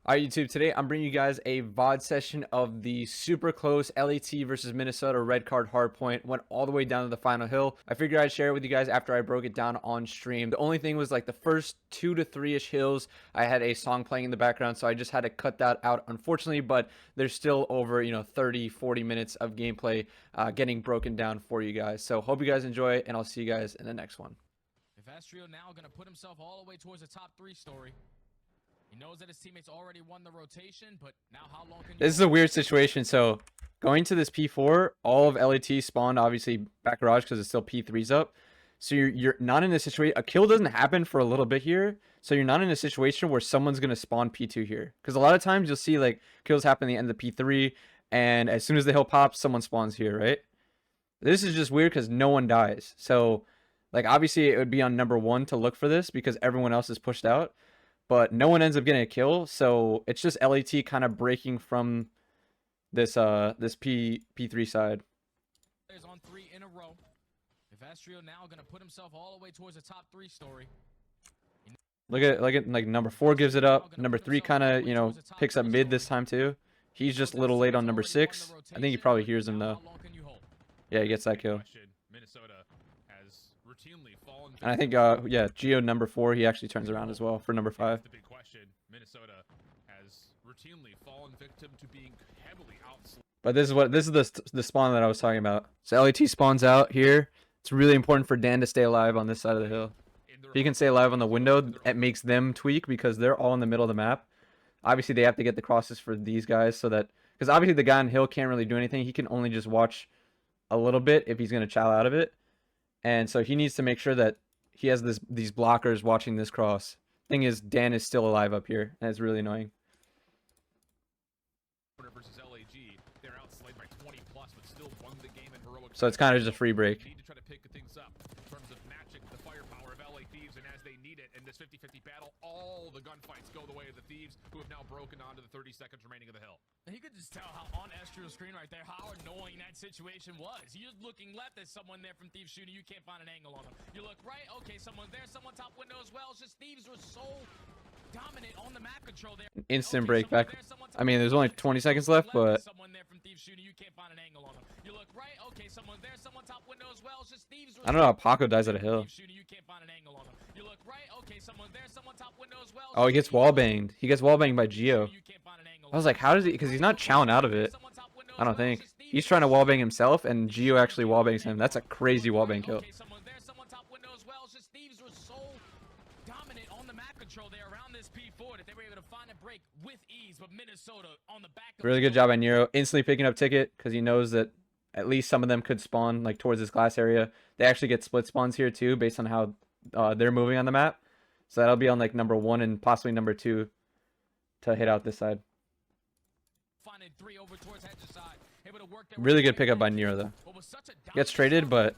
Alright, YouTube, today I'm bringing you guys a VOD session of the super close LAT versus Minnesota Redcard hardpoint. Went all the way down to the final hill. I figured I'd share it with you guys after I broke it down on stream. The only thing was like the first 2 to 3-ish hills, I had a song playing in the background, so I just had to cut that out, unfortunately, but there's still over, 30, 40 minutes of gameplay getting broken down for you guys. So hope you guys enjoy it, and I'll see you guys in the next one. Astrio now going to put himself all the way towards the top 3 story. He knows that his teammates already won the rotation, but now how long can this is a weird situation. So going to this P4, all of LAT spawned obviously back garage because it's still P3's up. So you're not in a situation, a kill doesn't happen for a little bit here. So you're not in a situation where someone's going to spawn P2 here. Because a lot of times you'll see like kills happen at the end of the P3, and as soon as the hill pops, someone spawns here, right? This is just weird because no one dies. So like obviously it would be on number 1 to look for this because everyone else is pushed out. But no one ends up getting a kill, so it's just LAT kind of breaking from this this P3 side. On 3 in a row. If Astrio now going to put himself all the way towards the top 3 story. Look at like number 4 gives it up. Number 3 kind of picks up mid this time too. He's just a little late on number 6. I think he probably hears him though. Yeah, he gets that kill. And I think, yeah, Geo number 4, he actually turns around as well for number 5. The big question, Minnesota has routinely fallen victim to being heavily outslaved. But this is the spawn that I was talking about. So LAT spawns out here. It's really important for Dan to stay alive on this side of the hill. If he can stay alive on the window, it makes them tweak because they're all in the middle of the map. Obviously, they have to get the crosses for these guys so that, because obviously the guy on hill can't really do anything. He can only just watch a little bit if he's going to chow out of it. And so he needs to make sure that he has these blockers watching this cross. Thing is, Dan is still alive up here, and it's really annoying. Versus LAG, they're outslayed by 20 plus, but still won the game in heroic. So it's kind of just a free break. Need to try to pick things up in terms of matching the firepower of LA Thieves, and as they need it in this 50-50 battle, all the gunfights go the way of the Thieves, who have now broken onto the 30 seconds remaining of the hill. And you could just tell how on Astrio's screen right there how annoying that situation was. You're looking left, there's someone there from Thieves shooting, you can't find an angle on them. You look right, okay, someone's there, someone top window as well. It's just Thieves were so dominant on the map control there. Instant break back. I mean, there's only 20 seconds left, but someone there from Thieves shooting, you can't find an angle on them. You look right, okay, someone's there, someone top window as well. It's just Thieves were I don't know how Paco dies at a hill. You can't find an angle on them. You look right, okay, someone's there, someone top window as well. Oh, he gets wall banged. He gets wall banged by Geo. I was like, how does he? Because he's not chowing out of it. I don't think. He's trying to wallbang himself, and Geo actually wallbangs him. That's a crazy wallbang kill. Really good job by Nero. Instantly picking up Ticket, because he knows that at least some of them could spawn like towards this glass area. They actually get split spawns here too, based on how they're moving on the map. So that'll be on like number 1 and possibly number 2 to hit out this side. Really good pickup by Nero though. Gets traded, but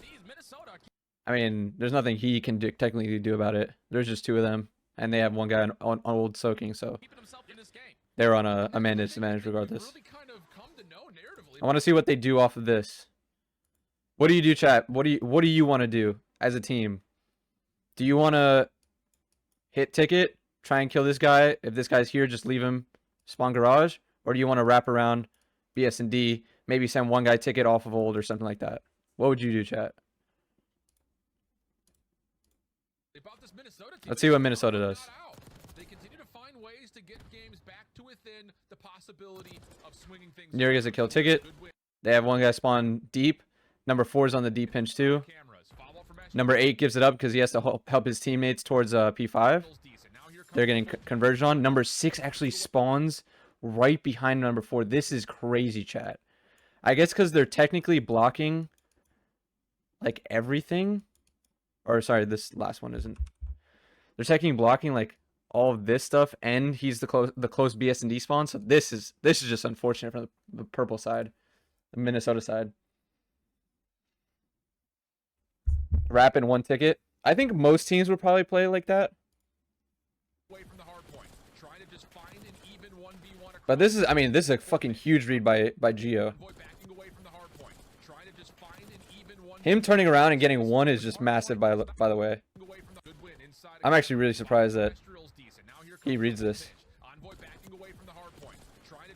I mean, there's nothing he can technically do about it. There's just 2 of them, and they have 1 guy on old soaking, so they're on a man disadvantage regardless. I want to see what they do off of this. What do you do, chat? What do you want to do as a team? Do you want to hit Ticket, try and kill this guy? If this guy's here, just leave him, spawn garage, or do you want to wrap around BS and D, maybe send 1 guy Ticket off of old or something like that? What would you do, chat? Let's see what Minnesota does. They continue to find ways to get games back to within the possibility of swinging things. Nero gets a kill Ticket. They have 1 guy spawn deep. Number 4 is on the deep pinch too. Number 8 gives it up because he has to help his teammates towards P5. They're getting conversion on. Number 6 actually spawns right behind number 4. This is crazy, chat. I guess because they're technically blocking like everything. Or sorry, this last one isn't. They're technically blocking like all of this stuff, and he's the close BS and D spawn. So this is just unfortunate from the purple side, the Minnesota side. Rapid 1 Ticket. I think most teams would probably play like that. But this is, I mean, this is a fucking huge read by Geo. Him turning around and getting 1 is just massive, by the way. I'm actually really surprised that he reads this. from the hard point.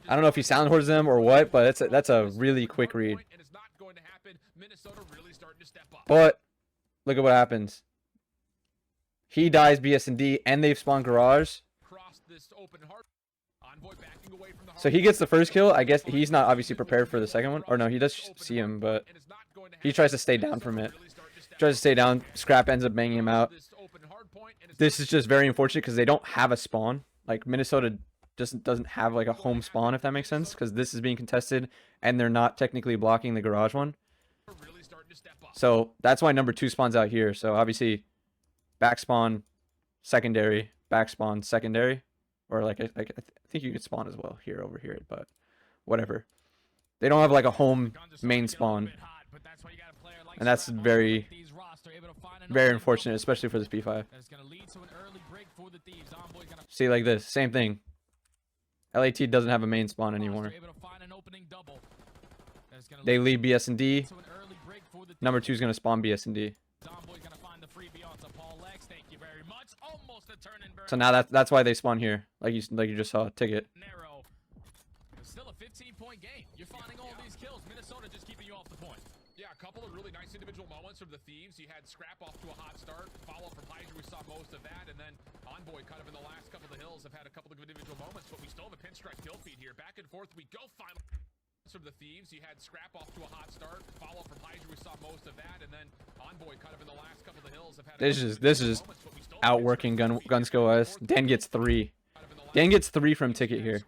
I don't know if he sound towards them or what, but that's a really quick read. And it's not going to happen. Minnesota really starting to step up. But look at what happens. He dies BS&D, and they've spawned garage. Cross this open hard. Envoy backing away from the hard So he gets the first kill. I guess he's not obviously prepared for the second one. Or no, he does see him, but and it's not going to he happen. tries to stay down from it. Really starting to step Tries to up. stay down. Scrap ends up banging him out. This open hard point, and it's This is just very unfortunate because they don't have a spawn. Like, Minnesota just doesn't have like a home spawn, if that makes sense, because this is being contested and they're not technically blocking the garage one. really starting to step up. So that's why number 2 spawns out here. So obviously back spawn, secondary, back spawn, secondary, or like I think you could spawn as well here over here, but whatever. They don't have like a home main spawn, and that's very unfortunate, especially for this P5. See, like this, same thing. LAT doesn't have a main spawn anymore. They leave BS&D. Number 2 is going to spawn BS&D. So now that's why they spawn here, like you just saw. Ticket. Still a 15-point game. You're finding all these kills. Minnesota just keeping you off the point. Yeah, a couple of really nice individual moments from the Thieves. You had Scrap off to a hot start. Follow up from Hydra, we saw most of that. And then Envoy kind of in the last couple of the hills have had a couple of individual moments, but we still have a pinstripe kill feed here. Back and forth we go finally. From the Thieves, you had Scrap off to a hot start. Follow up from Hydra, we saw most of that. And then Envoy kind of in the last couple of the hills have had This is outworking Gunsko us. Dan gets 3. Dan gets 3 from Ticket here.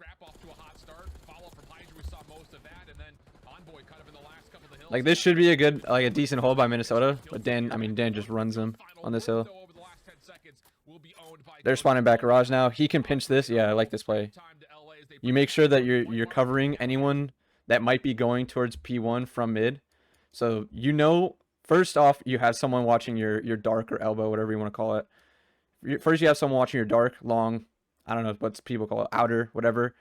Like, this should be a good, like a decent hold by Minnesota, but Dan just runs them on this hill. They're spawning back garage now. He can pinch this. Yeah, I like this play. You make sure that you're covering anyone that might be going towards P1 from mid. So you know, first off, you have someone watching your dark or elbow, whatever you want to call it. First, you have someone watching your dark, long, I don't know what people call it, outer, whatever.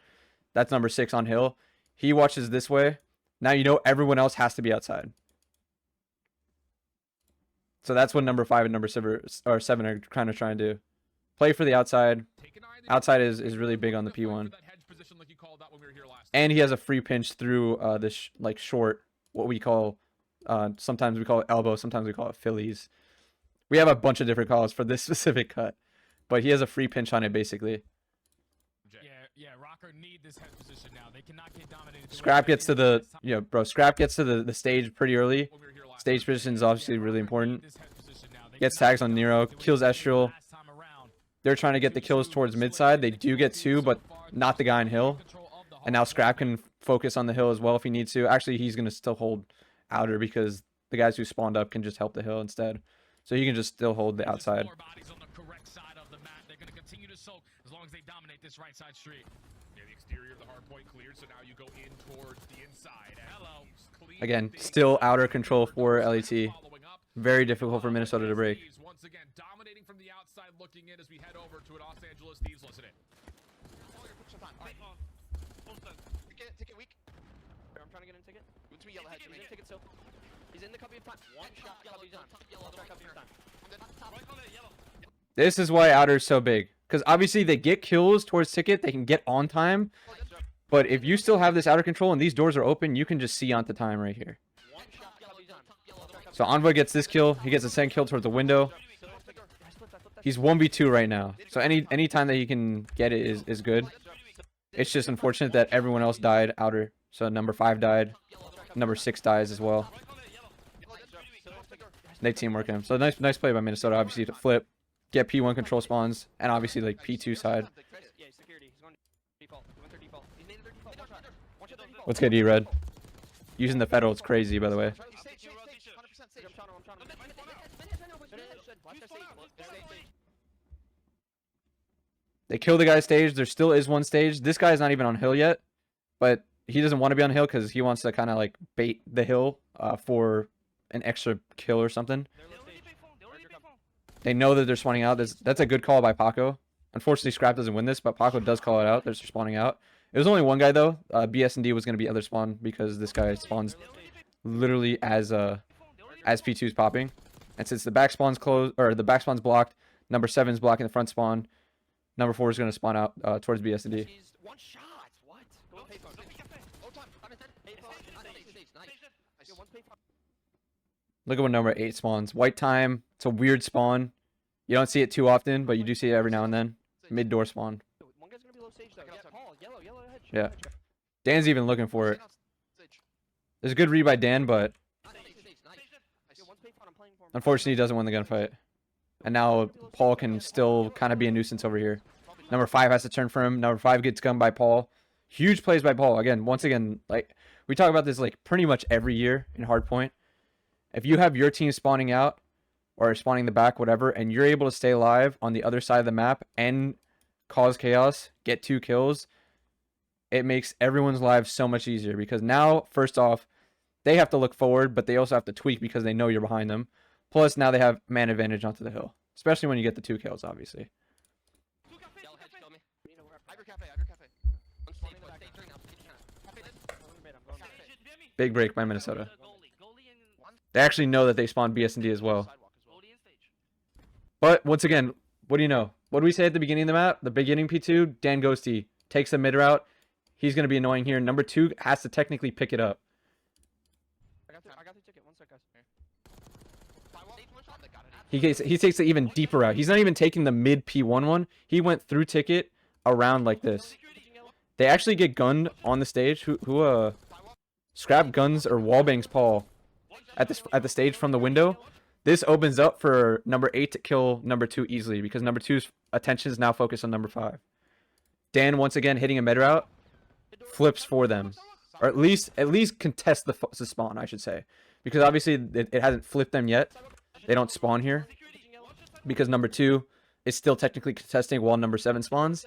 That's number 6 on hill. He watches this way. Now you know everyone else has to be outside. So that's what number 5 and number 7 are kind of trying to do. Play for the outside. Outside is really big on the P1. And he has a free pinch through this like short, what we call, sometimes we call it elbow, sometimes we call it Phillies. We have a bunch of different calls for this specific cut. But he has a free pinch on it basically. Yeah, ROKKR need this head position now. They cannot get dominated. Scrap gets to the, Scrap gets to the stage pretty early. Stage position is obviously really important. Gets tags on Nero, kills Estriel. They're trying to get the kills towards mid side. They do get 2, but not the guy on hill. And now Scrap can focus on the hill as well if he needs to. Actually, he's going to still hold outer because the guys who spawned up can just help the hill instead. So he can just still hold the outside. As long as they dominate this right side street. Yeah, the exterior of the hard point cleared, so now you go in towards the inside. Hello. Again, still outer control for LAT. Very difficult for Minnesota to break. Once again, dominating from the outside, looking in as we head over to an Los Angeles Thieves. Listen in. Ticket weak. I'm trying to get him ticket. He's in yellow head. He's in ticket still. He's in the cubby of time. One shot cubby time. I'll try cubby time. This is why outer is so big. Because obviously they get kills towards Ticket. They can get on time. But if you still have this outer control and these doors are open, you can just see onto time right here. So Envoy gets this kill. He gets a second kill towards the window. He's 1v2 right now. So any time that he can get it is good. It's just unfortunate that everyone else died outer. So number 5 died. Number 6 dies as well. They teamwork him. So nice play by Minnesota, obviously, to flip. Get P1 control spawns, and obviously like P2 side. What's good, E-Red? Using the Federal, it's crazy, by the way. They kill the guy's stage. There still is one stage. This guy is not even on hill yet, but he doesn't want to be on hill because he wants to kind of like bait the hill for an extra kill or something. They know that they're spawning out. That's a good call by Paco. Unfortunately, Scrap doesn't win this, but Paco does call it out. They're spawning out. It was only one guy, though. BS&D was going to be other spawn because this guy spawns literally as P2 is popping. And since the back spawn's closed, or the back spawn's blocked, number 7 is blocking the front spawn. Number 4 is going to spawn out towards BS&D. He's one shot. What? Go with payphone. Oh, time. Time is dead. Payphone. Nice. Yo, one's payphone. Look at what number 8 spawns. White time. It's a weird spawn. You don't see it too often, but you do see it every now and then. Mid door spawn. One guy's gonna be low stage though. Yeah, Paul. Yellow ahead. Yeah. Dan's even looking for it. There's a good read by Dan, but unfortunately he doesn't win the gunfight. And now Paul can still kind of be a nuisance over here. Number 5 has to turn for him. Number 5 gets gunned by Paul. Huge plays by Paul. Again, once again, like we talk about this like pretty much every year in Hardpoint. If you have your team spawning out or spawning the back, whatever, and you're able to stay alive on the other side of the map and cause chaos, get 2 kills, it makes everyone's lives so much easier because now, first off, they have to look forward, but they also have to tweak because they know you're behind them. Plus, now they have man advantage onto the hill, especially when you get the 2 kills, obviously. Big break by Minnesota. They actually know that they spawned BS&D as well. But once again, what do you know? What do we say at the beginning of the map? The beginning P2, Dan Ghosty takes the mid route. He's going to be annoying here. Number 2 has to technically pick it up. I got the ticket. One sec, guys. He takes the even deeper route. He's not even taking the mid P1 one. He went through ticket around like this. They actually get gunned on the stage. Who scrap guns or wallbangs Paul at the stage from the window. This opens up for number 8 to kill number 2 easily because number 2's attention is now focused on number 5. Dan once again hitting a mid route, flips for them, or at least contest the spawn, I should say, because obviously it hasn't flipped them yet. They don't spawn here because number 2 is still technically contesting while number 7 spawns,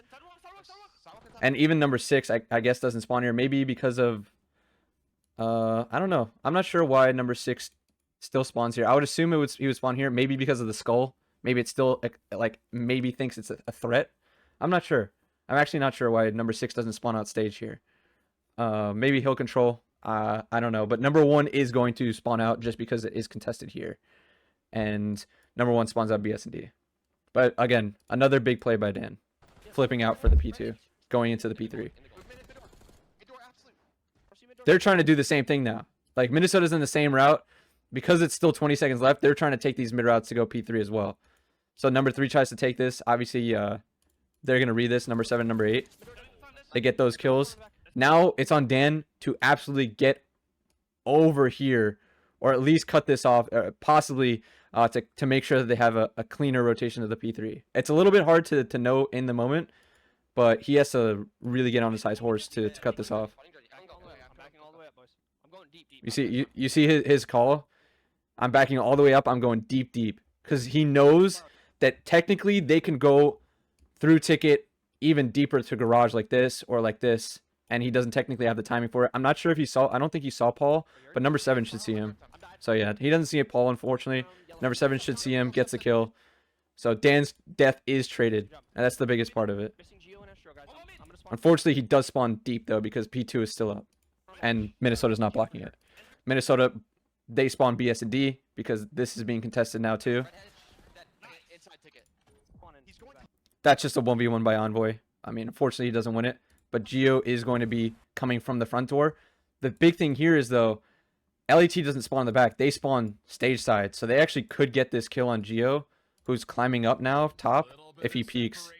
and even number 6 I guess doesn't spawn here. Maybe because of I don't know. I'm not sure why number 6 still spawns here. I would assume he would spawn here. Maybe because of the skull. Maybe it's still like maybe thinks it's a threat. I'm not sure. I'm actually not sure why number 6 doesn't spawn out stage here. Maybe hill control. I don't know. But number 1 is going to spawn out just because it is contested here, and number 1 spawns out BS&D. But again, another big play by Dan, flipping out for the P2, going into the P3. They're trying to do the same thing now. Like Minnesota's in the same route. Because it's still 20 seconds left, they're trying to take these mid routes to go P3 as well. So number 3 tries to take this. Obviously, they're going to read this. Number 7, number 8. They get those kills. Now it's on Dan to absolutely get over here, or at least cut this off, possibly to make sure that they have a cleaner rotation of the P3. It's a little bit hard to know in the moment, but he has to really get on his high horse to cut this off. You see his call? I'm backing all the way up. I'm going deep, because he knows that technically they can go through ticket even deeper to garage like this or like this, and he doesn't technically have the timing for it. I'm not sure if he saw. I don't think he saw Paul, but number 7 should see him. So yeah, he doesn't see Paul, unfortunately. Number 7 should see him, gets the kill. So Dan's death is traded, and that's the biggest part of it. Unfortunately, he does spawn deep though because P2 is still up, and Minnesota's not blocking it. Minnesota, they spawn BS&D because this is being contested now too. That's just a 1v1 by Envoy. I mean, unfortunately, he doesn't win it. But Geo is going to be coming from the front door. The big thing here is, though, LAT doesn't spawn in the back. They spawn stage side. So they actually could get this kill on Geo, who's climbing up now, top, if he peeks.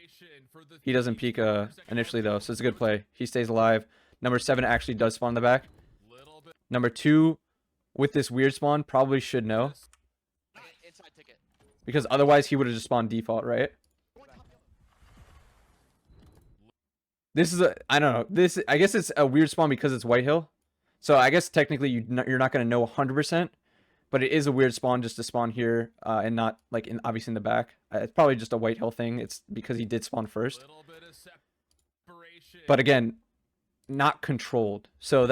He doesn't peek initially, though, so it's a good play. He stays alive. Number 7 actually does spawn in the back. Number 2, with this weird spawn, probably should know. Because otherwise, he would have just spawned default, right? This is I don't know. I guess it's a weird spawn because it's White Hill. So I guess technically you're not going to know 100%. But it is a weird spawn just to spawn here and not like obviously in the back. It's probably just a White Hill thing. It's because he did spawn first. But again, not controlled. So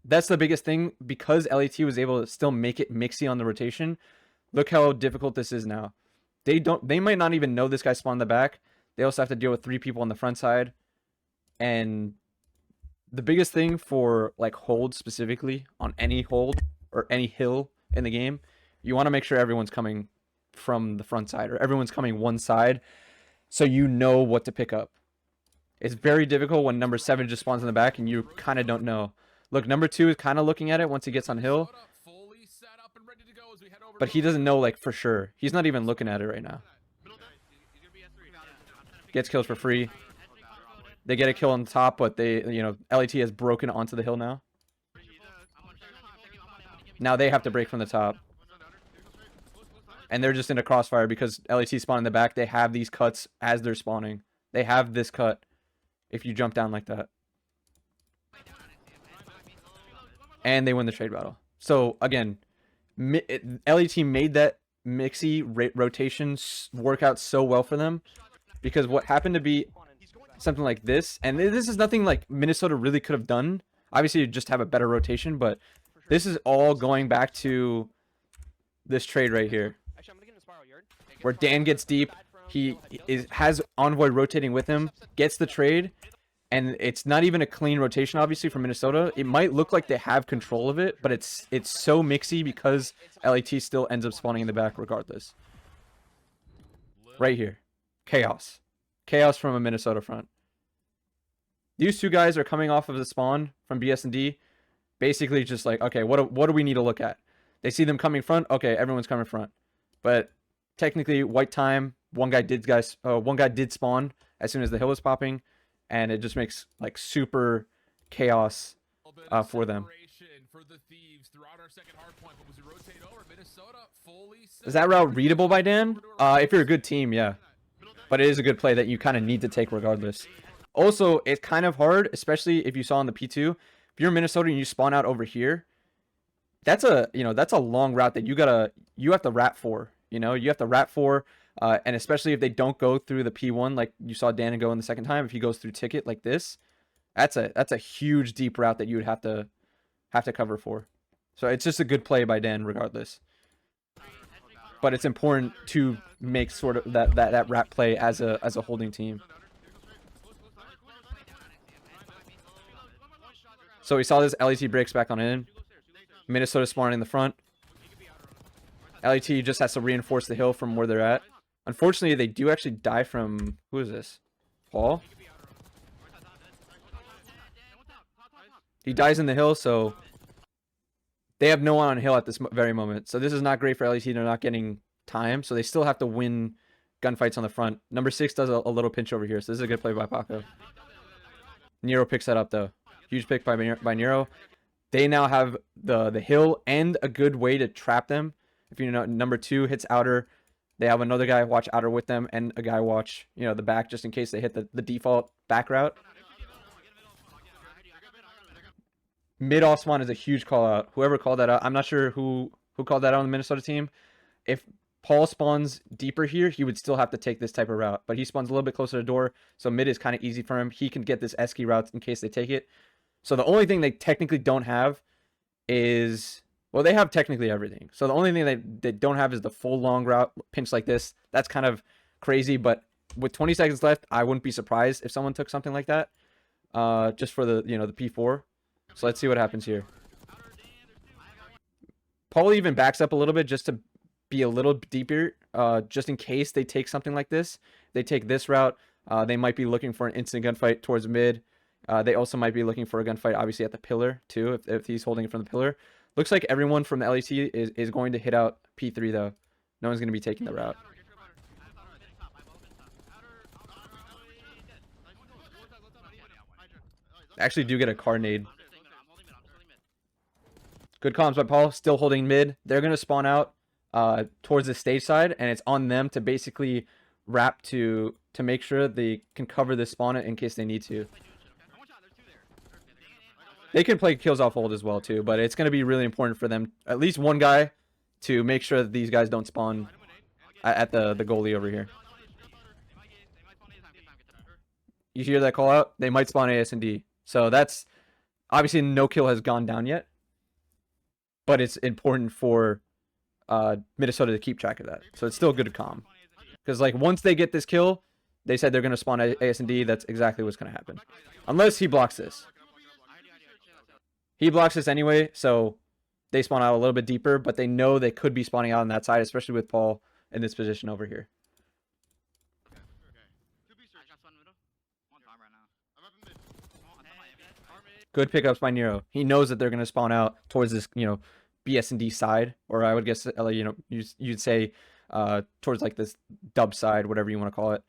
that's the biggest thing. Because LAT was able to still make it mixy on the rotation. Look how difficult this is now. They might not even know this guy spawned in the back. They also have to deal with 3 people on the front side. And the biggest thing for like hold specifically on any hold or any hill in the game, you want to make sure everyone's coming from the front side or everyone's coming one side. so you know what to pick up. It's very difficult when number 7 just spawns in the back and you kind of don't know. Look, number 2 is kind of looking at it once he gets on hill, but he doesn't know like for sure. He's not even looking at it right now. Gets kills for free. They get a kill on the top, but they, you know, LAT has broken onto the hill now. Now they have to break from the top. And they're just in a crossfire because LAT spawned in the back. They have these cuts as they're spawning. They have this cut if you jump down like that. And they win the trade battle. So, again, LAT made that mixy rotation work out so well for them. Because what happened to be something like this, and this is nothing like Minnesota really could have done. Obviously, you just have a better rotation, but this is all going back to this trade right here. Where Dan gets deep, he has Envoy rotating with him, gets the trade, and it's not even a clean rotation, obviously, for Minnesota. It might look like they have control of it, but it's so mixy because LAT still ends up spawning in the back regardless. Right here. Chaos. Chaos from a Minnesota front. These two guys are coming off of the spawn from BS&D. Basically just like, okay, what do we need to look at? They see them coming front. Okay, everyone's coming front. But technically, white time. One guy did spawn as soon as the hill was popping, and it just makes like super chaos for them. Is that route readable by Dan? If you're a good team, yeah. But it is a good play that you kind of need to take regardless. Also, it's kind of hard, especially if you saw in the P2. If you're Minnesota and you spawn out over here, that's a long route that you have to rat for. You know, you have to rat for, and especially if they don't go through the P1 like you saw Dan go in the second time. If he goes through ticket like this, that's a huge deep route that you would have to cover for. So it's just a good play by Dan regardless. But it's important to make sort of that rat play as a holding team. So we saw this LAT breaks back on in. Minnesota spawning in the front. LAT just has to reinforce the hill from where they're at. Unfortunately, they do actually die from... Who is this? Paul? He dies in the hill, so... They have no one on hill at this very moment. So this is not great for LAT. They're not getting time. So they still have to win gunfights on the front. Number 6 does a little pinch over here. So this is a good play by Paco. Nero picks that up, though. Huge pick by Nero. They now have the hill and a good way to trap them. If you know, number 2 hits outer. They have another guy watch outer with them and a guy watch, you know, the back just in case they hit the default back route. Mid off spawn is a huge call out. Whoever called that out, I'm not sure who called that out on the Minnesota team. If Paul spawns deeper here, he would still have to take this type of route. But he spawns a little bit closer to the door, so mid is kind of easy for him. He can get this Esky route in case they take it. So the only thing they technically don't have is... Well, they have technically everything. So the only thing they don't have is the full long route pinch like this. That's kind of crazy, but with 20 seconds left, I wouldn't be surprised if someone took something like that. Just for the P4. So let's see what happens here. Paul even backs up a little bit just to be a little deeper, just in case they take something like this. They take this route. They might be looking for an instant gunfight towards mid. They also might be looking for a gunfight, obviously, at the pillar, too, if he's holding it from the pillar. Looks like everyone from the LAT is going to hit out P3, though. No one's going to be taking the route. Actually do get a car nade. Good comms by Paul. Still holding mid. They're going to spawn out towards the stage side, and it's on them to basically wrap to make sure they can cover this spawn in case they need to. They can play kills off hold as well, too, but it's going to be really important for them, at least one guy, to make sure that these guys don't spawn at the goalie over here. You hear that call out? They might spawn AS&D. So that's... Obviously, no kill has gone down yet. But it's important for Minnesota to keep track of that. So it's still good to calm. Because, like, once they get this kill, they said they're going to spawn AS&D. That's exactly what's going to happen. Unless he blocks this. He blocks this anyway, so they spawn out a little bit deeper, but they know they could be spawning out on that side, especially with Paul in this position over here. Good pickups by Nero. He knows that they're going to spawn out towards this, you know, BS&D side, or I would guess, you know, you'd say towards like this dub side, whatever you want to call it.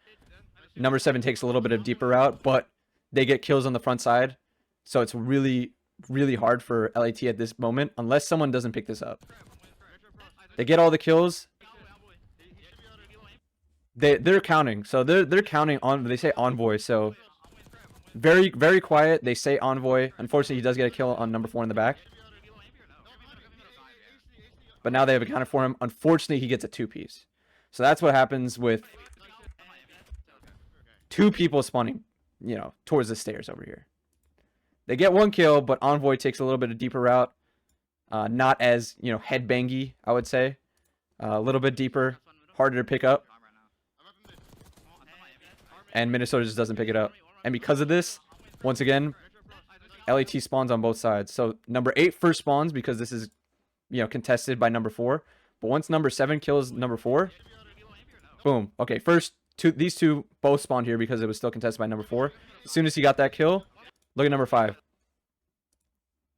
Number 7 takes a little bit of deeper route, but they get kills on the front side. So it's really, really hard for LAT at this moment, unless someone doesn't pick this up. They get all the kills. They're counting. So they're counting on, they say Envoy, so very, very quiet. They say Envoy. Unfortunately, he does get a kill on number 4 in the back. But now they have accounted for him. Unfortunately, he gets a 2-piece. So that's what happens with 2 people spawning, you know, towards the stairs over here. They get 1 kill, but Envoy takes a little bit of deeper route. Not as, you know, headbangy, I would say. A little bit deeper, harder to pick up. And Minnesota just doesn't pick it up. And because of this, once again, LAT spawns on both sides. So number 8 first spawns because this is, you know, contested by number 4. But once number 7 kills number 4, boom. Okay, first these two both spawned here because it was still contested by number 4. As soon as he got that kill, look at number 5.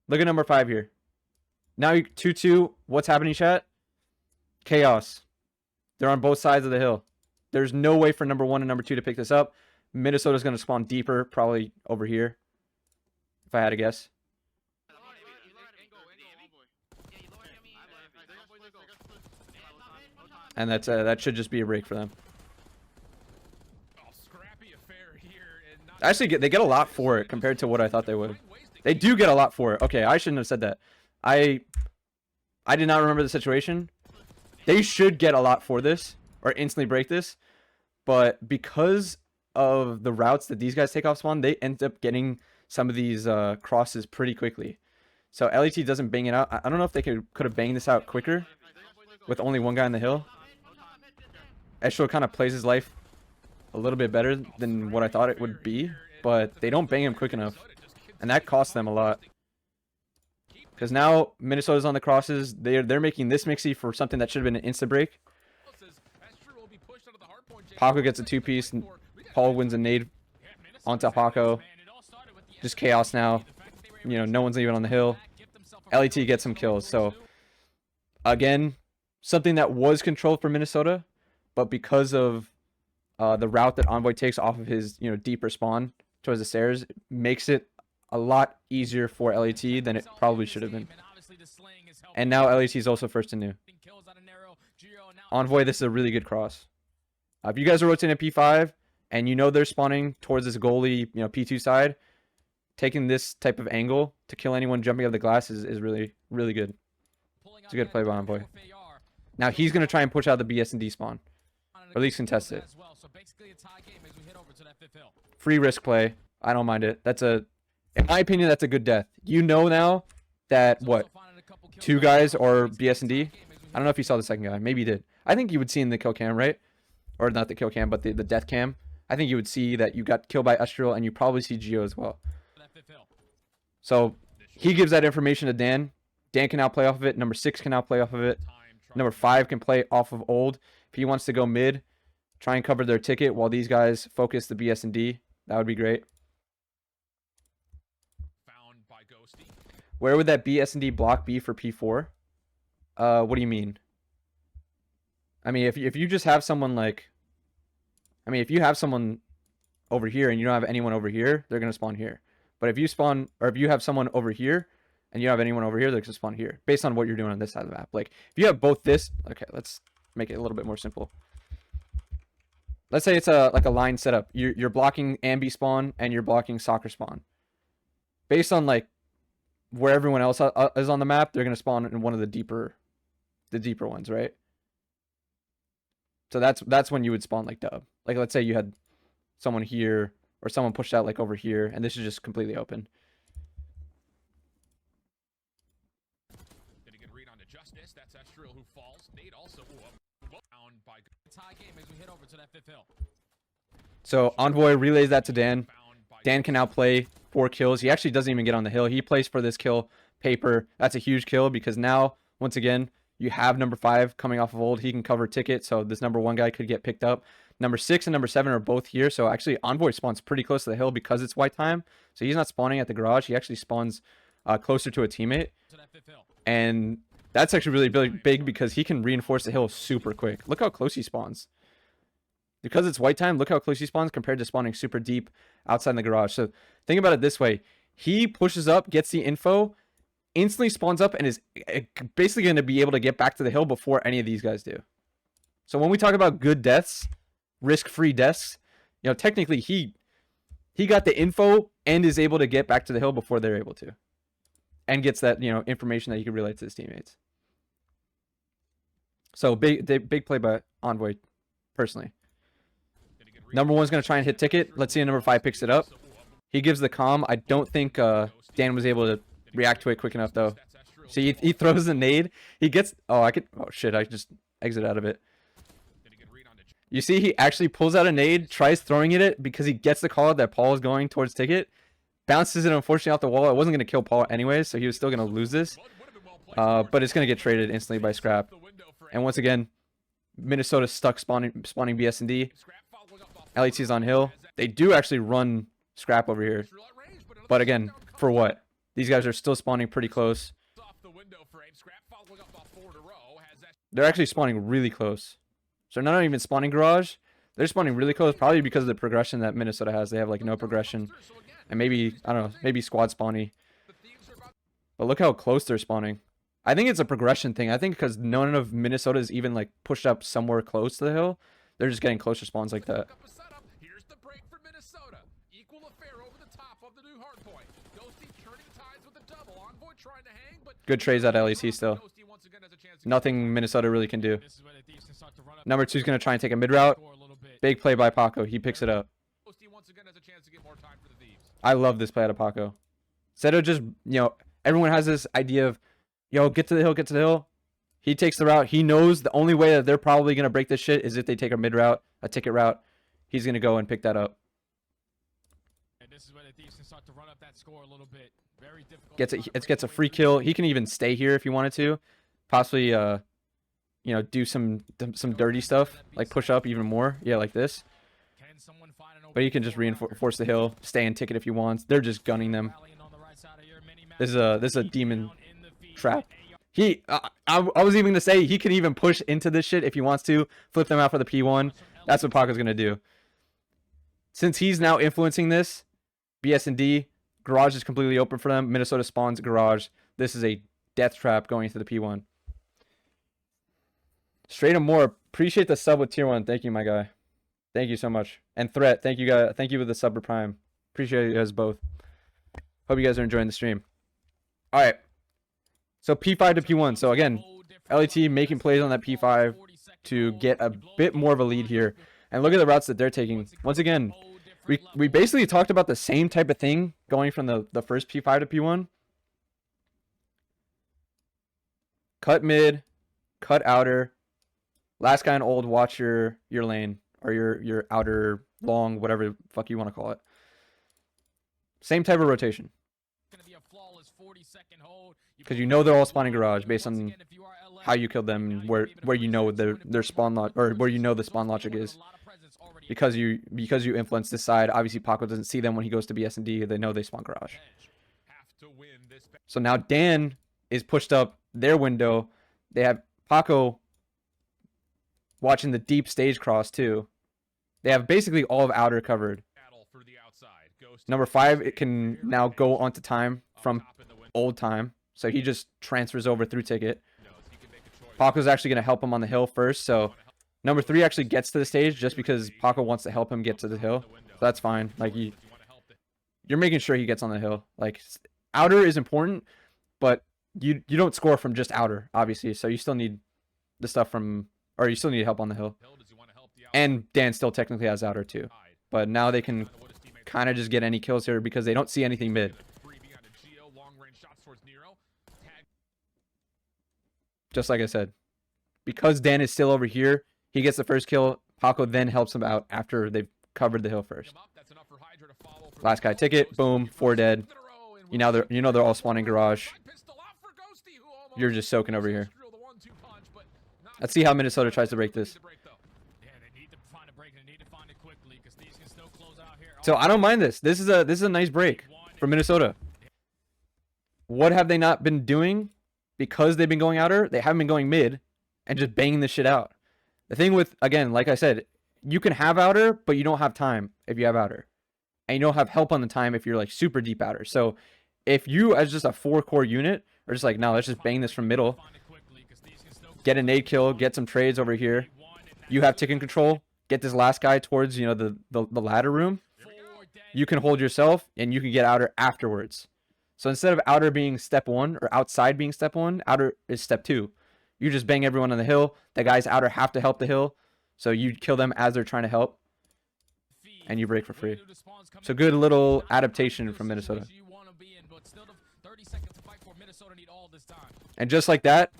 Look at number 5 here. Now 2-2. What's happening, chat? Chaos. They're on both sides of the hill. There's no way for number 1 and number 2 to pick this up. Minnesota's going to spawn deeper, probably over here, if I had to guess. And that's that should just be a break for them. Actually, they get a lot for it compared to what I thought they would. They do get a lot for it. Okay, I shouldn't have said that. I did not remember the situation. They should get a lot for this, or instantly break this. But because of the routes that these guys take off spawn, they end up getting some of these crosses pretty quickly. So LAT doesn't bang it out. I don't know if they could have banged this out quicker with only 1 guy on the hill. Estro kind of plays his life a little bit better than what I thought it would be, but they don't bang him quick enough. And that costs them a lot. Because now Minnesota's on the crosses. They're making this mixy for something that should have been an insta break. Paco gets a 2-piece. And Paul wins a nade onto Paco. Just chaos now. You know, no one's even on the hill. LAT gets some kills. So, again, something that was controlled for Minnesota, but because of the route that Envoy takes off of his, you know, deeper spawn towards the stairs, makes it a lot easier for LAT than it probably should have been. And now LAT is also first and new. Envoy, this is a really good cross. If you guys are rotating at P5 and you know they're spawning towards this goalie, you know, P2 side, taking this type of angle to kill anyone jumping up the glass is really, really good. It's a good play by Envoy. Now he's going to try and push out the BS&D spawn, or at least contest it. Free risk play. I don't mind it. That's a, in my opinion, that's a good death. You know now that, what, 2 guys are BS&D? I don't know if you saw the second guy. Maybe you did. I think you would see in the kill cam, right? Or not the kill cam, but the death cam. I think you would see that you got killed by Estral, and you probably see Geo as well. So he gives that information to Dan. Dan can now play off of it. Number 6 can now play off of it. Number 5 can play off of old. If he wants to go mid, try and cover their ticket while these guys focus the BS&D. That would be great. Where would that BS&D block be for P4? What do you mean? I mean, if you just have someone like, I mean, if you have someone over here and you don't have anyone over here, they're gonna spawn here. But if you spawn, or if you have someone over here and you don't have anyone over here, they're gonna spawn here, based on what you're doing on this side of the map. Like, if you have both this, okay, let's make it a little bit more simple. Let's say it's like a line setup. You're blocking ambi spawn and you're blocking soccer spawn. Based on like where everyone else is on the map, they're gonna spawn in one of the deeper ones, right? So that's when you would spawn like dub. Like, let's say you had someone here or someone pushed out like over here, and this is just completely open. Getting a good read on Justice. That's Estriel who falls. Nate also down by tie game as we hit over to that 5th hill. So Envoy relays that to Dan. Dan can now play 4 kills. He actually doesn't even get on the hill. He plays for this kill paper. That's a huge kill because now, once again, you have number 5 coming off of old. He can cover ticket, so this number 1 guy could get picked up. Number 6 and number 7 are both here. So actually Envoy spawns pretty close to the hill because it's white time. So he's not spawning at the garage. He actually spawns closer to a teammate. And that's actually really big because he can reinforce the hill super quick. Look how close he spawns. Because it's white time, look how close he spawns compared to spawning super deep outside the garage. So think about it this way. He pushes up, gets the info, instantly spawns up, and is basically going to be able to get back to the hill before any of these guys do. So when we talk about good deaths, risk-free deaths, you know, technically he got the info and is able to get back to the hill before they're able to. And gets that, you know, information that he can relay to his teammates. So big play by Envoy, personally. Number 1's going to try and hit ticket. Let's see if number 5 picks it up. He gives the comm. I don't think Dan was able to react to it quick enough, though. See, he throws the nade. He gets... Oh, shit, I just exit out of it. You see, he actually pulls out a nade, tries throwing it because he gets the call that Paul is going towards ticket. Bounces it, unfortunately, off the wall. It wasn't going to kill Paul anyways, so he was still going to lose this. But it's going to get traded instantly by Scrap. And once again, Minnesota stuck spawning BS&D. LAT is on hill. They do actually run Scrap over here. But again, for what? These guys are still spawning pretty close. They're actually spawning really close. So they're not even spawning garage. They're spawning really close, probably because of the progression that Minnesota has. They have like no progression. And maybe, I don't know, maybe squad spawny. But look how close they're spawning. I think it's a progression thing. I think because none of Minnesota is even like pushed up somewhere close to the hill. They're just getting closer spawns like that. Here's the break for Minnesota. Equal affair over the top of the new hard point. Ghosty turning tides with a double. Envoy trying to hang, but good trades at LAC still. Nothing Minnesota really can do. Number 2's going to try and take a mid route. Big play by Paco. He picks it up. I love this play out of Paco. Instead of just, you know, everyone has this idea of, yo, get to the hill, get to the hill. He takes the route. He knows the only way that they're probably going to break this shit is if they take a mid route, a ticket route. He's going to go and pick that up. And this is where the Thieves can start to run up that score a little bit. Very difficult. Gets a free kill. He can even stay here if he wanted to. Possibly, you know, do some dirty stuff, like push up even more. Yeah, like this. But he can just reinforce the hill, stay in ticket if he wants. They're just gunning them. This is a demon trap. I was even gonna say he can even push into this shit if he wants to, flip them out for the P1. That's what Paco's gonna do. Since he's now influencing this, BS&D, garage is completely open for them. Minnesota spawns garage. This is a death trap going into the P1. Straight and more. Appreciate the sub with tier 1. Thank you, my guy. Thank you so much. And Threat, thank you guys. Thank you with the sub for Prime. Appreciate you guys both. Hope you guys are enjoying the stream. All right. So P5 to P1. So again, LAT making plays on that P5 to get a bit more of a lead here. And look at the routes that they're taking. Once again, we basically talked about the same type of thing going from the first P5 to P1. Cut mid, cut outer. Last guy on old, watch your lane. Or your outer long, whatever the fuck you want to call it. Same type of rotation. Because you know they're all spawning garage based on how you killed them and where you know their spawn lot, or where you know the spawn logic is. Because you influence this side. Obviously Paco doesn't see them when he goes to BS&D. They know they spawn garage. So now Dan is pushed up their window. They have Paco watching the deep stage cross too. They have basically all of outer covered. Number 5, it can now go onto time from old time. So he just transfers over through ticket. Paco's actually going to help him on the hill first. So number 3 actually gets to the stage just because Paco wants to help him get to the hill. So that's fine. Like you're making sure he gets on the hill. Like outer is important, but you don't score from just outer, obviously. So you still need the stuff from... Or you still need help on the hill. And Dan still technically has outer too. But now they can kind of just get any kills here because they don't see anything mid. Just like I said. Because Dan is still over here, he gets the first kill. Paco then helps him out after they've covered the hill first. Last guy ticket. Boom. 4 dead. You know they're all spawning garage. You're just soaking over here. Let's see how Minnesota tries to break this. Yeah, they need to find a break and they need So I don't mind this. This is a nice break for Minnesota. What have they not been doing? Because they've been going outer, they haven't been going mid and just banging this shit out. The thing with, again, like I said, you can have outer, but you don't have time if you have outer. And you don't have help on the time if you're like super deep outer. So if you as just a 4-core unit are just like, no, let's just bang this from middle, get a nade kill, get some trades over here. You have tick and control, get this last guy towards, you know, the ladder room. You can hold yourself and you can get outer afterwards. So instead of outer being step 1 or outside being step 1, outer is step 2. You just bang everyone on the hill. The guys outer have to help the hill. So you kill them as they're trying to help. And you break for free. So good little adaptation from Minnesota. And just like that,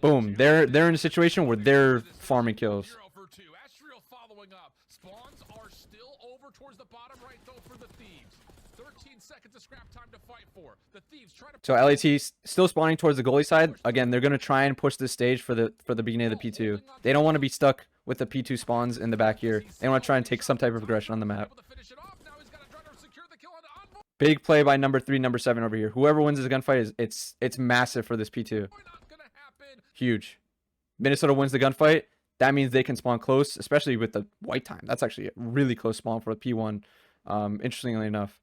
boom, they're in a situation where they're farming kills. Spawns are still over towards the bottom right though for the Thieves. 13 seconds of scrap time to fight for. The Thieves try to So LAT still spawning towards the goalie side. Again, they're going to try and push this stage for the beginning of the P2. They don't want to be stuck with the P2 spawns in the back here. They want to try and take some type of aggression on the map. Big play by number 3, number 7 over here. Whoever wins this gunfight it's massive for this P2. Huge. Minnesota wins the gunfight. That means they can spawn close, especially with the white time. That's actually a really close spawn for the P1, interestingly enough.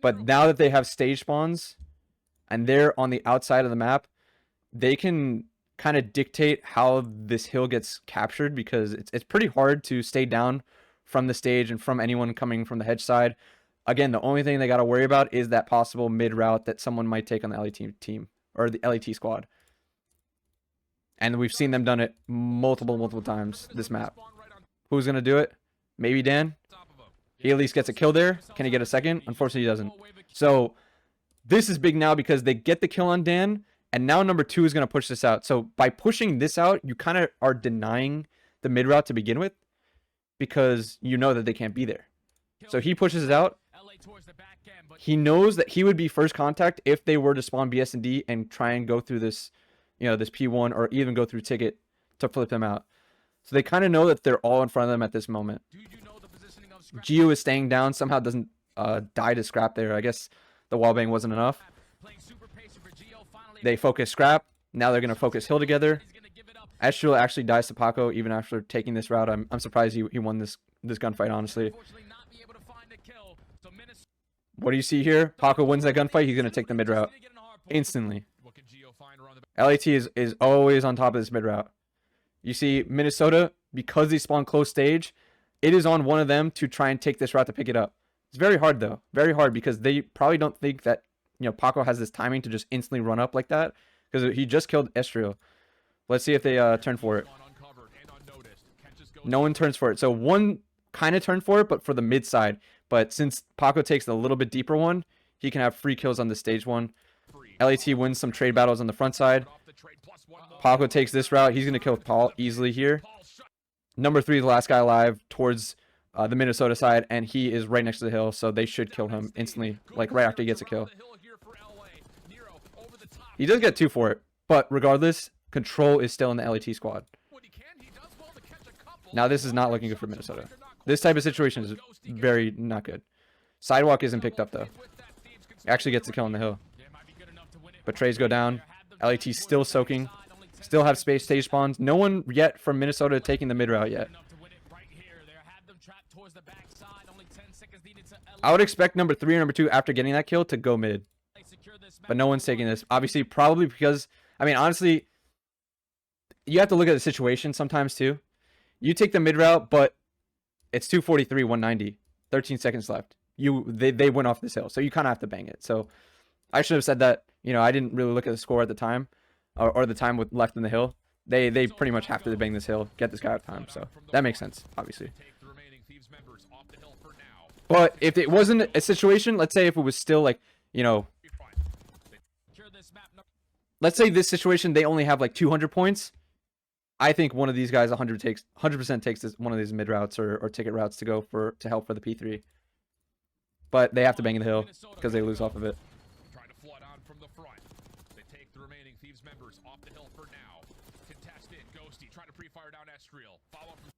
But now that they have stage spawns and they're on the outside of the map, they can kind of dictate how this hill gets captured, because it's pretty hard to stay down from the stage and from anyone coming from the hedge side. Again, the only thing they got to worry about is that possible mid route that someone might take on the LAT team or the LAT squad. And we've seen them done it multiple times this map. Who's going to do it? Maybe Dan. He at least gets a kill there. Can he get a second? Unfortunately, he doesn't. So this is big now because they get the kill on Dan. And now number 2 is going to push this out. So by pushing this out, you kind of are denying the mid route to begin with, because you know that they can't be there. So he pushes it out. He knows that he would be first contact if they were to spawn BS and D and try and go through this, you know, this P1 or even go through ticket to flip them out. So they kind of know that they're all in front of them at this moment. Geo is staying down, somehow doesn't die to scrap there. I guess the wallbang wasn't enough. They focus scrap. Now they're going to focus hill together. Astral actually dies to Paco even after taking this route. I'm surprised he won this gunfight, honestly. What do you see here? Paco wins that gunfight. He's going to take the mid route instantly. LAT is always on top of this mid route. You see Minnesota, because they spawn close stage, it is on one of them to try and take this route to pick it up. It's very hard though. Very hard, because they probably don't think that, you know, Paco has this timing to just instantly run up like that, because he just killed Estriel. Let's see if they turn for it. No one turns for it. So one kind of turned for it, but for the mid side. But since Paco takes the little bit deeper one, he can have free kills on the stage one. LAT wins some trade battles on the front side. Paco takes this route. He's going to kill Paul easily here. Number 3 is the last guy alive towards the Minnesota side, and he is right next to the hill, so they should kill him instantly, like right after he gets a kill. He does get 2 for it, but regardless, control is still in the LAT squad. Now this is not looking good for Minnesota. This type of situation is very not good. Sidewalk isn't picked up though. Actually gets the kill on the hill. But trays go down. LAT still soaking. Still have space stage spawns. No one yet from Minnesota taking the mid route yet. I would expect number 3 or number 2 after getting that kill to go mid. But no one's taking this. Obviously, probably because, I mean, honestly, you have to look at the situation sometimes too. You take the mid route, but it's 243, 190, 13 seconds left. They went off this hill, so you kind of have to bang it. So I should have said that. You know, I didn't really look at the score at the time, or the time with left in the hill. They pretty much have to bang this hill, get this guy out of time. So that makes sense, obviously. But if it wasn't a situation, let's say if it was still like, you know, let's say this situation they only have like 200 points. I think one of these guys 100% takes this, one of these mid routes or ticket routes to go to help for the P3. But they have to bang the hill because they lose off of it. Trying to flood on from the front. They take the remaining Thieves members off the hill for now. Contested Ghosty trying to pre-fire down Estriel. Follow from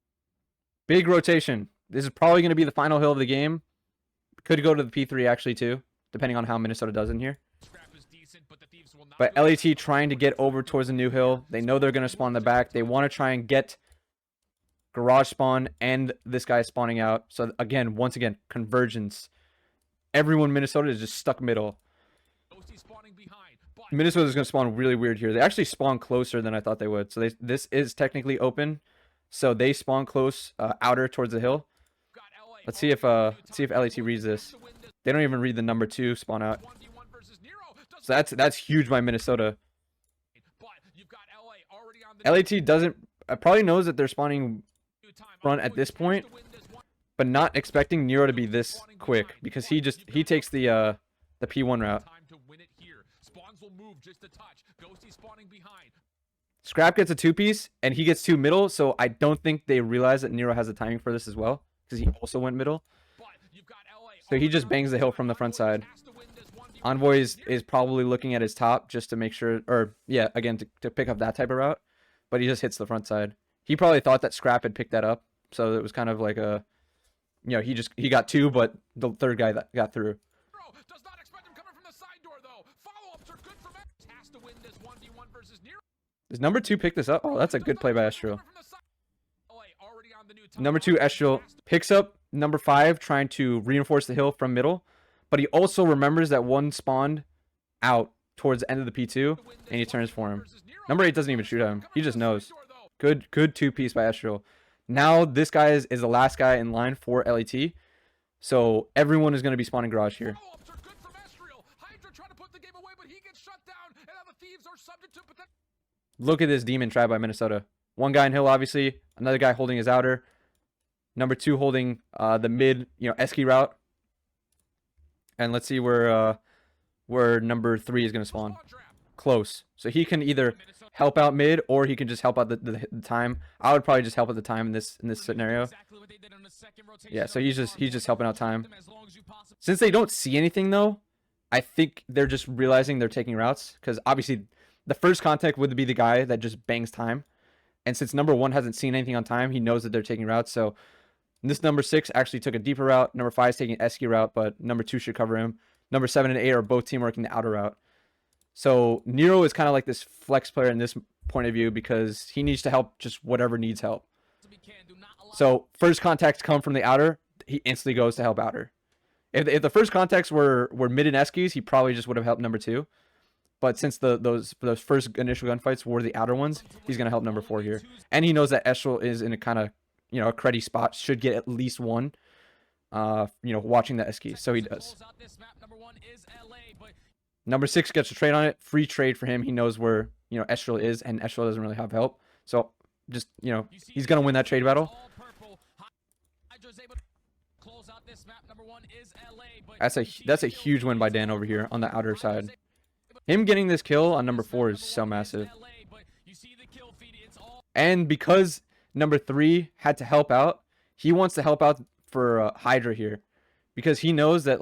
Big rotation. This is probably going to be the final hill of the game. Could go to the P3 actually too, depending on how Minnesota does in here. But LAT trying to get over towards the new hill. They know they're going to spawn in the back. They want to try and get garage spawn and this guy spawning out. So again, once again, convergence. Everyone in Minnesota is just stuck middle. Minnesota is going to spawn really weird here. They actually spawn closer than I thought they would. So this is technically open. So they spawn close, outer towards the hill. Let's see if LAT reads this. They don't even read the number 2 spawn out. So that's huge by Minnesota. LAT probably knows that they're spawning front at this point, but not expecting Nero to be this quick because he takes the P1 route. Scrap gets a 2-piece and he gets 2 middle, so I don't think they realize that Nero has the timing for this as well because he also went middle. So he just bangs the hill from the front side. Envoy is probably looking at his top just to make sure, or yeah, again, to pick up that type of route, but he just hits the front side. He probably thought that Scrap had picked that up, so it was kind of like a, you know, he got 2, but the third guy that got through. Does number 2 pick this up? Oh, that's a good play by Estrel. Number 2, Estrel picks up number 5, trying to reinforce the hill from middle. But he also remembers that one spawned out towards the end of the P2, and he turns for him. Number 8 doesn't even shoot at him. He just knows. Good 2-piece by Estrel. Now this guy is the last guy in line for LAT. So everyone is going to be spawning garage here. Look at this demon try by Minnesota. One guy in hill, obviously. Another guy holding his outer. Number 2 holding the mid, esky route. And let's see where number 3 is going to spawn. Close. So he can either help out mid or he can just help out the time. I would probably just help out the time in this scenario. Yeah, so he's just helping out time. Since they don't see anything though, I think they're just realizing they're taking routes because obviously the first contact would be the guy that just bangs time. And since number 1 hasn't seen anything on time, he knows that they're taking routes. So this number 6 actually took a deeper route. Number 5 is taking an esky route, but number 2 should cover him. Number 7 and 8 are both team working the outer route. So Nero is kind of like this flex player in this point of view because he needs to help just whatever needs help. So first contacts come from the outer, he instantly goes to help outer. If the first contacts were mid and eskies, he probably just would have helped number 2. But since those first initial gunfights were the outer ones, he's going to help number 4 here. And he knows that Estrel is in a kind of, a cruddy spot, should get at least 1, watching the esky. So he does. Number 6 gets a trade on it. Free trade for him. He knows where, Estrel is, and Estrel doesn't really have help. So just, he's going to win that trade battle. That's a huge win by Dan over here on the outer side. Him getting this kill on number 4 is so massive. And because number 3 had to help out, he wants to help out for Hydra here. Because he knows that,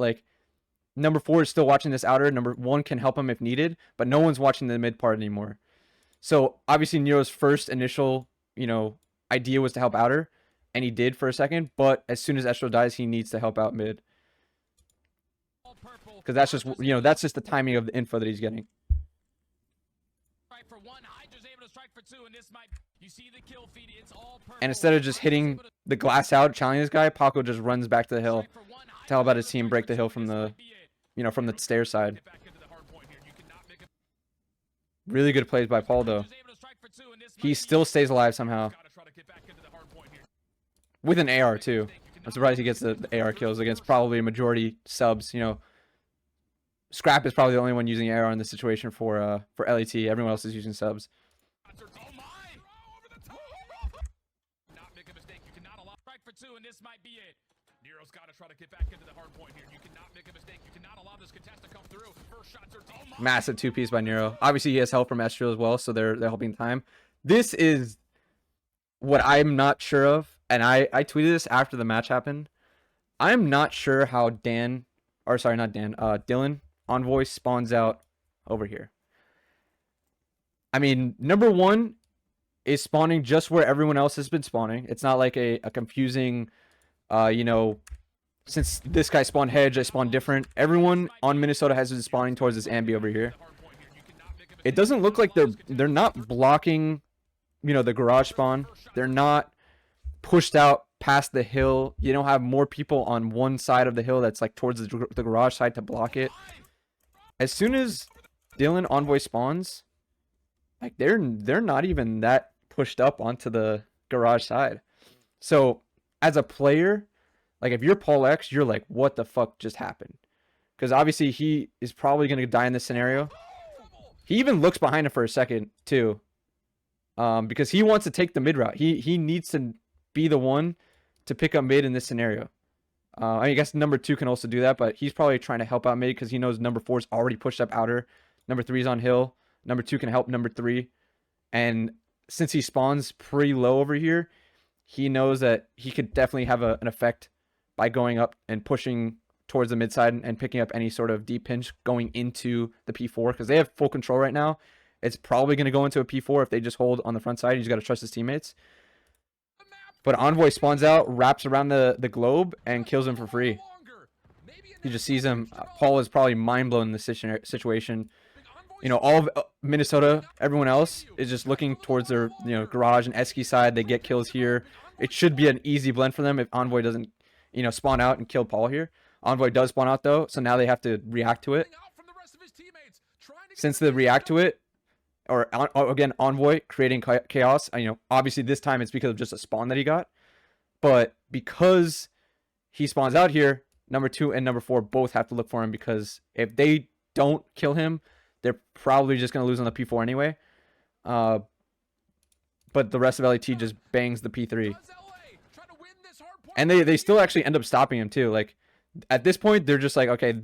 number 4 is still watching this outer. Number 1 can help him if needed, but no one's watching the mid part anymore. So, obviously, Nero's first initial, idea was to help outer. And he did for a second, but as soon as Estrel dies, he needs to help out mid. Because that's just the timing of the info that he's getting. And instead of just hitting the glass out, challenging this guy, Paco just runs back to the hill to help out his team break the hill from the, from the stair side. Really good plays by Paul, though. He still stays alive somehow. With an AR, too. I'm surprised he gets the AR kills against probably a majority subs, Scrap is probably the only one using AR in this situation for LAT. Everyone else is using subs. Nero's got to try to get back into the hard point here. You cannot make a mistake. You cannot allow this contest to come through. First shots are massive 2-piece by Nero. Obviously, he has help from Estrel as well, so they're helping time. This is what I'm not sure of, and I tweeted this after the match happened. I'm not sure how Dylan Envoy spawns out over here. I mean, number 1 is spawning just where everyone else has been spawning. It's not like a confusing You know, since this guy spawned hedge, I spawned different. Everyone on Minnesota has been spawning towards this ambi over here. It doesn't look like they're not blocking, you know, the garage spawn. They're not pushed out past the hill. You don't have more people on one side of the hill that's like towards the garage side to block it. As soon as Dylan Envoy spawns, like they're not even that pushed up onto the garage side. So as a player, like if you're Paul X, you're like, what the fuck just happened? Because obviously he is probably going to die in this scenario. He even looks behind him for a second too, because he wants to take the mid route. He needs to be the one to pick up mid in this scenario. I guess number 2 can also do that, but he's probably trying to help out mid because he knows number 4 is already pushed up outer. Number 3 is on hill. Number 2 can help number 3. And since he spawns pretty low over here, he knows that he could definitely have an effect by going up and pushing towards the mid side and picking up any sort of deep pinch going into the P4 because they have full control right now. It's probably going to go into a P4 if they just hold on the front side. You just got to trust his teammates. But Envoy spawns out, wraps around the globe, and kills him for free. He just sees him. Paul is probably mind blown in this situation. You know, all of Minnesota, everyone else is just looking towards their, you know, garage and Esky side. They get kills here. It should be an easy blend for them if Envoy doesn't, you know, spawn out and kill Paul here. Envoy does spawn out though, so now they have to react to it. Since they react to it, or again, Envoy creating chaos. You know, obviously this time it's because of just a spawn that he got, but because he spawns out here, number 2 and number 4 both have to look for him because if they don't kill him, they're probably just gonna lose on the P4 anyway. But the rest of LAT just bangs the P3, and they still actually end up stopping him too. Like at this point, they're just like, okay,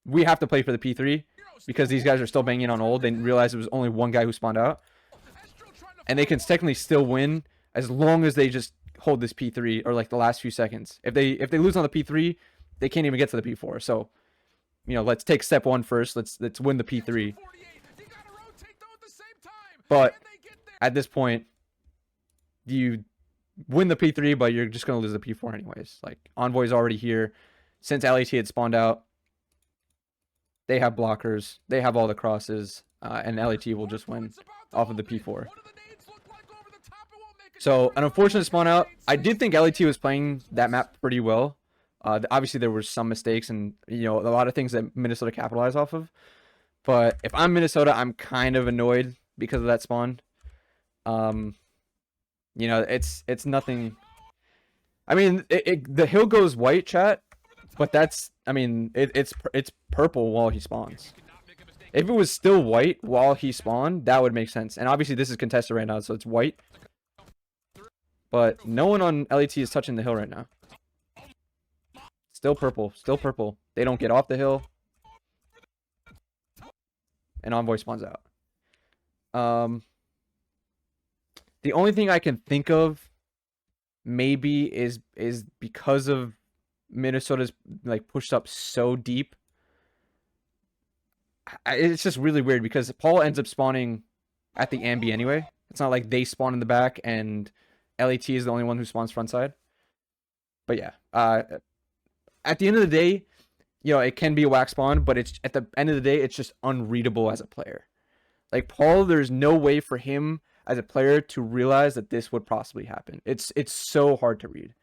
we have to play for the P3. Because these guys are still banging on old. They realized it was only one guy who spawned out. And they can technically still win as long as they just hold this P3 or like the last few seconds. If they lose on the P3, they can't even get to the P4. So, you know, let's take step 1 first. Let's win the P3. But at this point, you win the P3, but you're just going to lose the P4 anyways. Like, Envoy's already here. Since LAT had spawned out, they have blockers. They have all the crosses. And LAT will just win off of the P4. So, an unfortunate spawn out. I did think LAT was playing that map pretty well. Obviously, there were some mistakes and, you know, a lot of things that Minnesota capitalized off of. But if I'm Minnesota, I'm kind of annoyed because of that spawn. You know, it's nothing. I mean, the hill goes white, chat. But that's, I mean, it's purple while he spawns. If it was still white while he spawned, that would make sense. And obviously this is contested right now, so it's white. But no one on LAT is touching the hill right now. Still purple, still purple. They don't get off the hill. And Envoy spawns out. The only thing I can think of maybe is because of Minnesota's like pushed up so deep. It's just really weird because Paul ends up spawning at the ambi anyway. It's not like they spawn in the back and LAT is the only one who spawns front side. But yeah, at the end of the day, you know, it can be a whack spawn, but it's at the end of the day, it's just unreadable as a player. Like Paul, there's no way for him as a player to realize that this would possibly happen. It's so hard to read.